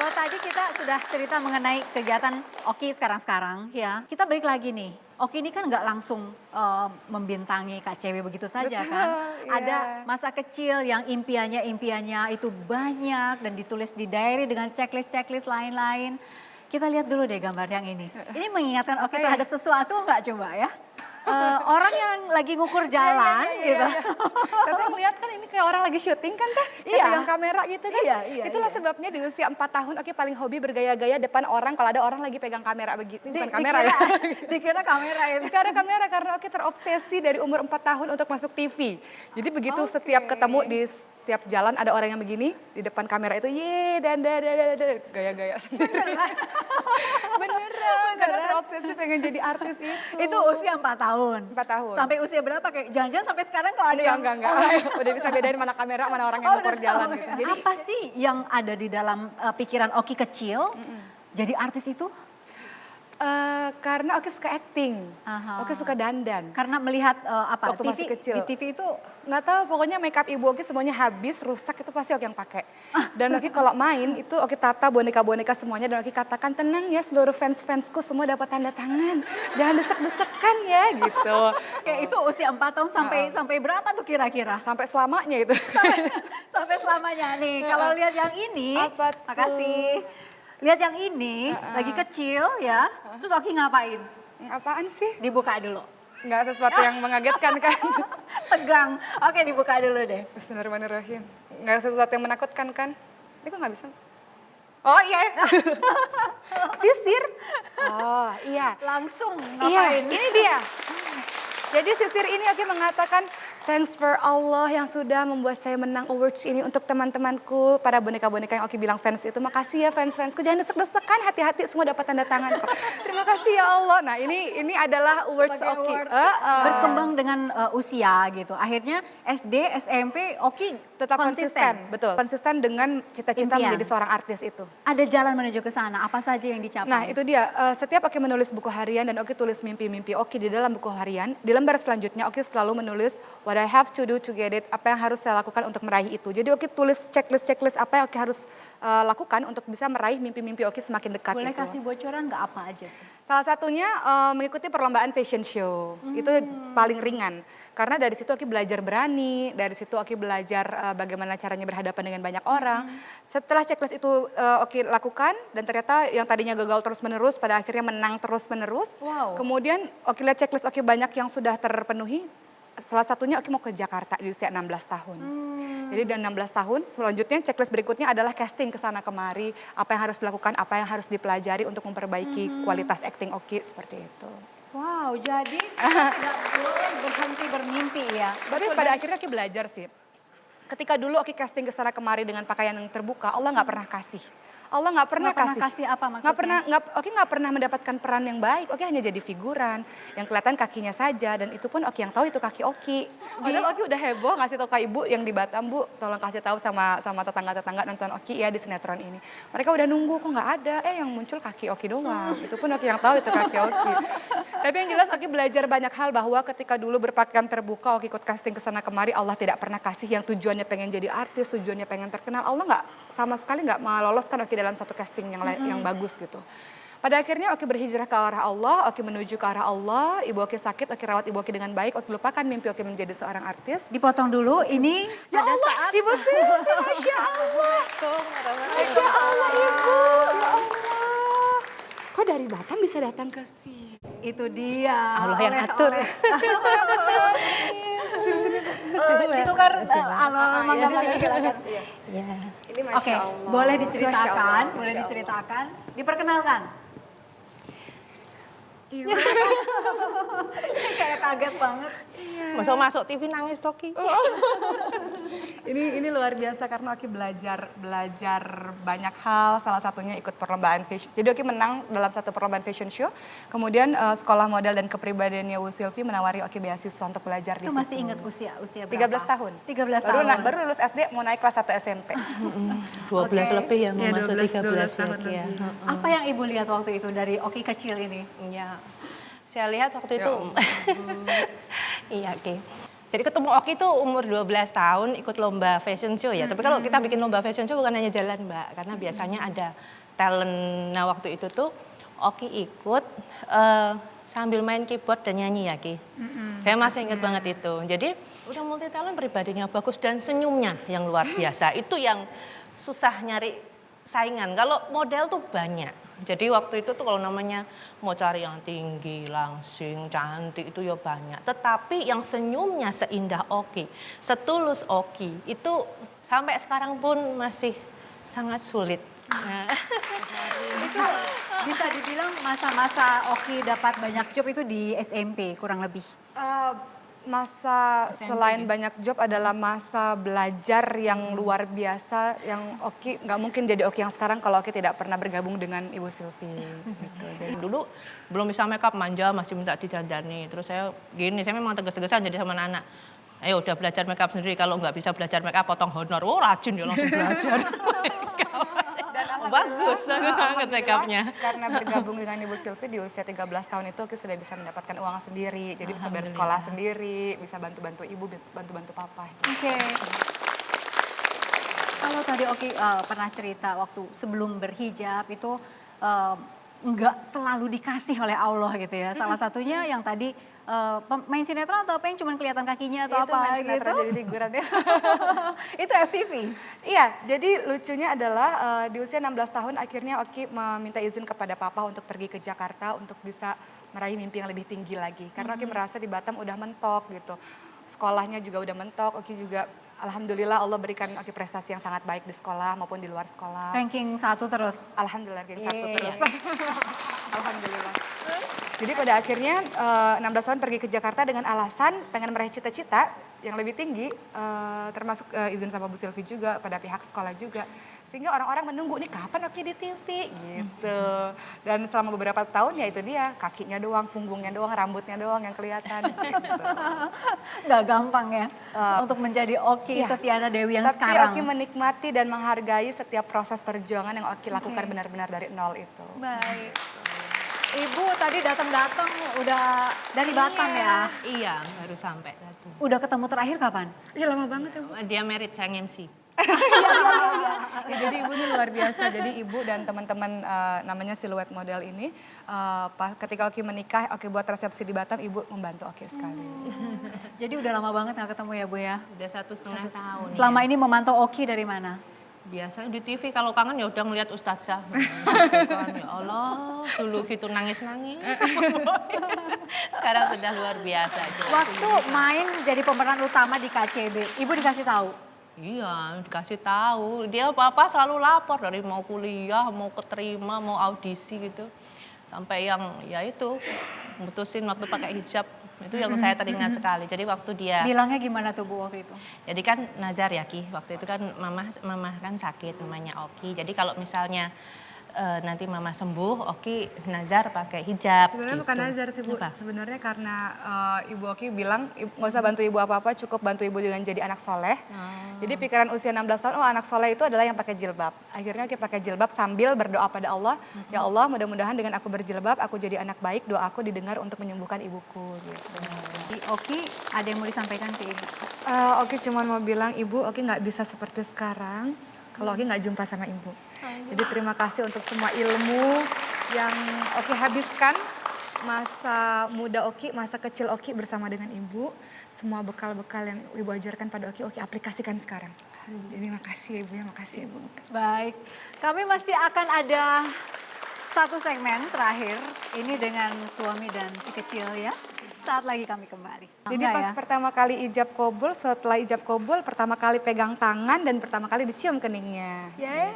Kalau tadi kita sudah cerita mengenai kegiatan Oki sekarang-sekarang ya, kita balik lagi nih. Oki ini kan nggak langsung membintangi Kak Cewek begitu saja Betul, kan. iya. Ada masa kecil yang impiannya itu banyak dan ditulis di diary dengan checklist-checklist lain-lain. Kita lihat dulu deh gambar yang ini. Ini mengingatkan Oki terhadap sesuatu nggak coba ya? Orang yang lagi ngukur jalan gitu. Tante ngeliat kan ini kayak orang lagi syuting kan Teh? Kayak Iya. pegang kamera gitu kan? Iya, Itulah iya. sebabnya di usia 4 tahun Oki paling hobi bergaya-gaya depan orang kalau ada orang lagi pegang kamera begitu. Bukan kamera ya. Dikira kamera itu. Dikira kamera karena Oki terobsesi dari umur 4 tahun untuk masuk TV. Jadi begitu setiap ketemu di setiap jalan ada orang yang begini di depan kamera itu ye dan gaya-gaya sendiri. Beneran. Karena terobsesi pengen jadi artis itu. Itu usia 4 tahun. 4 tahun. Sampai usia berapa kayak jangan-jangan sampai sekarang kalau ada yang Enggak. Udah bisa bedain mana kamera, mana orang yang ngukur udah jalan tahu gitu. ya. Jadi Apa sih yang ada di dalam pikiran Oki kecil jadi artis itu? karena Oki suka acting, Aha. Oki suka dandan. Karena melihat apa Waktu TV masih kecil. di TV itu Nggak tahu, pokoknya make up ibu Oki semuanya habis, rusak itu pasti Oki yang pakai. Dan Oki kalau main itu Oki tata boneka-boneka semuanya dan Oki katakan tenang ya seluruh fans-fansku semua dapat tanda tangan. Jangan desek-desekan ya gitu. kayak itu usia 4 tahun sampai berapa tuh kira-kira? Sampai selamanya itu. Sampai selamanya nih. Kalau lihat yang ini, Apa tuh? makasih. Lihat yang ini lagi kecil ya. Terus Oki ngapain? Apaan sih? Dibuka dulu. Nggak sesuatu yang mengagetkan kan? Tegang. Oke, dibuka dulu deh. Bismillahirrahmanirrahim. Nggak sesuatu yang menakutkan kan? Ini kok nggak bisa? Oh iya. Sisir. Oh iya. Langsung Iya, ngapain? ini dia. Jadi sisir ini Oki mengatakan, thanks for Allah yang sudah membuat saya menang awards ini untuk teman-temanku. Para boneka-boneka yang Oki bilang fans itu, makasih ya fans-fansku. Jangan desek-desekan, hati-hati semua dapat tanda tangan kok. Terima kasih ya Allah. Nah ini adalah awards Sebagai Oki. award. Berkembang dengan usia gitu. Akhirnya SD, SMP, Oki Tetap konsisten. Betul. Konsisten dengan cita-cita Impian. menjadi seorang artis itu. Ada jalan menuju ke sana. Apa saja yang dicapai? Nah itu dia, setiap Oki menulis buku harian dan Oki tulis mimpi-mimpi Oki di dalam buku harian, di lembar selanjutnya Oki selalu menulis what I have to do to get it, apa yang harus saya lakukan untuk meraih itu. Jadi Oki tulis checklist apa yang Oki harus lakukan untuk bisa meraih mimpi-mimpi Oki semakin dekat. Boleh itu. kasih bocoran nggak apa aja? Salah satunya mengikuti perlombaan fashion show, itu paling ringan. Karena dari situ Oki belajar berani, dari situ Oki belajar bagaimana caranya berhadapan dengan banyak orang. Setelah checklist itu Oki lakukan dan ternyata yang tadinya gagal terus-menerus pada akhirnya menang terus-menerus. Wow. Kemudian Oki lihat checklist Oki banyak yang sudah terpenuhi. Salah satunya Oki mau ke Jakarta di usia 16 tahun. Jadi dan 16 tahun selanjutnya checklist berikutnya adalah casting ke sana kemari. Apa yang harus dilakukan, apa yang harus dipelajari untuk memperbaiki kualitas acting Oki seperti itu. Wow, jadi nggak boleh berhenti bermimpi ya. Tapi pada akhirnya Oki belajar sih. Ketika dulu Oki casting ke sana kemari dengan pakaian yang terbuka, Allah nggak pernah kasih. Allah nggak pernah Nggak pernah kasih. kasih apa maksudnya? Oki nggak pernah mendapatkan peran yang baik. Oki hanya jadi figuran yang kelihatan kakinya saja dan itu pun Oki yang tahu itu kaki Oki. Padahal Oki udah heboh ngasih tahu ke ibu yang di Batam, Bu, tolong kasih tahu sama tetangga-tetangga nonton Oki ya di sinetron ini. Mereka udah nunggu kok nggak ada, yang muncul kaki Oki doang. Itu pun Oki yang tahu itu kaki Oki. Tapi yang jelas Oki belajar banyak hal bahwa ketika dulu berpakaian terbuka Oki ikut casting ke sana kemari, Allah tidak pernah kasih yang tujuannya pengen jadi artis, tujuannya pengen terkenal. Allah nggak sama sekali nggak meloloskan Oki dalam satu casting yang bagus gitu. Pada akhirnya Oki berhijrah ke arah Allah, Oki menuju ke arah Allah, ibu Oki sakit, Oki rawat ibu Oki dengan baik, Oki lupakan mimpi Oki menjadi seorang artis. Dipotong dulu ini Ya pada Allah, saat Ibu Silvi, Masya Allah. Masya Allah Ibu, ya Allah. Kok dari Batam bisa datang ke sini? itu dia. Allah yang atur. Ditukar, halo, mangga lagi silakan. Ya. Ini Masya Oke, Allah. boleh Masya diceritakan, Allah, boleh Masya Allah. diceritakan, diperkenalkan. Iya. Kayak kaget banget. Masuk TV nangis Toki. Ini luar biasa karena Oki belajar banyak hal, salah satunya ikut perlombaan fashion. Jadi Oki menang dalam satu perlombaan fashion show. Kemudian sekolah model dan kepribadiannya Bu Silvi menawari Oki beasiswa untuk belajar di Itu situ. masih ingat usia 13 berapa? tahun. 13 tahun. Baru lulus SD mau naik kelas 1 SMP. 12 Oke. lebih ya, Iya, mau masuk 12 13 tahun lagi ya. lebih. Apa yang Ibu lihat waktu itu dari Oki kecil ini? Ya, saya lihat waktu Ya itu, iya Ki. Jadi ketemu Oki itu umur 12 tahun ikut lomba fashion show ya. Tapi kalau kita bikin lomba fashion show bukan hanya jalan Mbak, karena biasanya ada talent. Nah waktu itu tuh Oki ikut sambil main keyboard dan nyanyi ya Ki. Saya masih ingat banget itu. Jadi udah multi talent, pribadinya bagus dan senyumnya yang luar biasa. Itu yang susah nyari saingan. Kalau model tuh banyak. Jadi waktu itu tuh kalau namanya mau cari yang tinggi, langsing, cantik itu ya banyak. Tetapi yang senyumnya seindah Oki, setulus Oki itu sampai sekarang pun masih sangat sulit. Nah. Itu bisa dibilang masa-masa Oki dapat banyak job itu di SMP kurang lebih. Masa selain banyak job adalah masa belajar yang luar biasa, yang Oki nggak mungkin jadi Oki yang sekarang kalau Oki tidak pernah bergabung dengan Ibu Sylvie. Gitu. Jadi, Dulu belum bisa make up, manja, masih minta didandani. Terus saya gini, saya memang tegas-tegasan jadi sama anak. Ayo udah belajar make up sendiri, kalau nggak bisa belajar make up potong honor. Oh rajin ya langsung belajar. Bagus banget make upnya. Karena bergabung dengan Ibu Sylvie di usia 13 tahun itu Oki sudah bisa mendapatkan uang sendiri. Jadi bisa bayar sekolah sendiri, bisa bantu-bantu ibu, bantu-bantu papa. Oke. Kalau tadi Oki pernah cerita waktu sebelum berhijab itu nggak selalu dikasih oleh Allah gitu ya. Salah satunya yang tadi main sinetron atau apa yang cuma kelihatan kakinya atau Itu apa main gitu. sinetron jadi figuran ya. Itu FTV. Iya, jadi lucunya adalah di usia 16 tahun akhirnya Oki meminta izin kepada papa untuk pergi ke Jakarta untuk bisa meraih mimpi yang lebih tinggi lagi. Karena Oki merasa di Batam udah mentok gitu. Sekolahnya juga udah mentok, Oki juga alhamdulillah Allah berikan Oki prestasi yang sangat baik di sekolah maupun di luar sekolah. Ranking 1 terus. Alhamdulillah ranking 1 Yeay. terus. Alhamdulillah. Jadi pada akhirnya 16 tahun pergi ke Jakarta dengan alasan pengen meraih cita-cita yang lebih tinggi, termasuk izin sama Bu Sylvie juga, pada pihak sekolah juga. Sehingga orang-orang menunggu, nih kapan Oki di TV gitu. Dan selama beberapa tahun ya itu dia, kakinya doang, punggungnya doang, rambutnya doang yang kelihatan. Gitu. Nggak gampang ya untuk menjadi Oki iya. Setiana Dewi yang Tapi sekarang. Oki menikmati dan menghargai setiap proses perjuangan yang Oki lakukan benar-benar dari nol itu. Baik. Ibu tadi datang-datang udah dari Batam ya. Iya, baru sampai tadi. Udah ketemu terakhir kapan? Iya lama banget ya Bu. Dia merit, saya MC. Ya, jadi ibu ini luar biasa. Jadi ibu dan teman-teman namanya Siluet Model ini ketika Oki menikah, Oki buat resepsi di Batam, ibu membantu Oki sekali. Jadi udah lama banget nggak ketemu ya Bu ya. Udah 1,5 tahun. Selama ya. ini memantau Oki dari mana? Biasanya di TV kalau kangen ya udah ngeliat Ustazah. Ya Allah, dulu gitu nangis-nangis. Sekarang sudah luar biasa. Waktu main jadi pemeran utama di KCB, Ibu dikasih tahu? Iya, dikasih tahu. Dia apa-apa selalu lapor dari mau kuliah, mau keterima, mau audisi gitu. Sampai yang ya itu mutusin waktu pakai hijab. Itu yang saya teringat sekali. Jadi waktu dia Bilangnya gimana tuh Bu waktu itu? jadi kan nazar ya Ki, waktu itu kan mama kan sakit, namanya Oki. Jadi kalau misalnya nanti mama sembuh, Oki nazar pakai hijab. Sebenarnya gitu. bukan nazar sih Bu, Kenapa? sebenarnya karena Ibu Oki bilang nggak usah bantu ibu apa-apa, cukup bantu ibu dengan jadi anak soleh. Jadi pikiran usia 16 tahun, oh anak soleh itu adalah yang pakai jilbab. Akhirnya Oki pakai jilbab sambil berdoa pada Allah, ya Allah mudah-mudahan dengan aku berjilbab, aku jadi anak baik, doa aku didengar untuk menyembuhkan ibuku. Gitu. Di Oki ada yang mau disampaikan ke Ibu? Oki cuma mau bilang ibu, Oki nggak bisa seperti sekarang kalau Oki nggak jumpa sama ibu. Jadi terima kasih untuk semua ilmu yang Oki habiskan masa muda Oki, masa kecil Oki bersama dengan ibu. Semua bekal-bekal yang ibu ajarkan pada Oki, Oki aplikasikan sekarang. Jadi makasih ibu ya, makasih ibu. Baik, kami masih akan ada satu segmen terakhir. Ini dengan suami dan si kecil ya. Saat lagi kami kembali. Jadi Enggak pas ya? pertama kali ijab kabul, setelah ijab kabul, pertama kali pegang tangan dan pertama kali dicium keningnya. Yeay.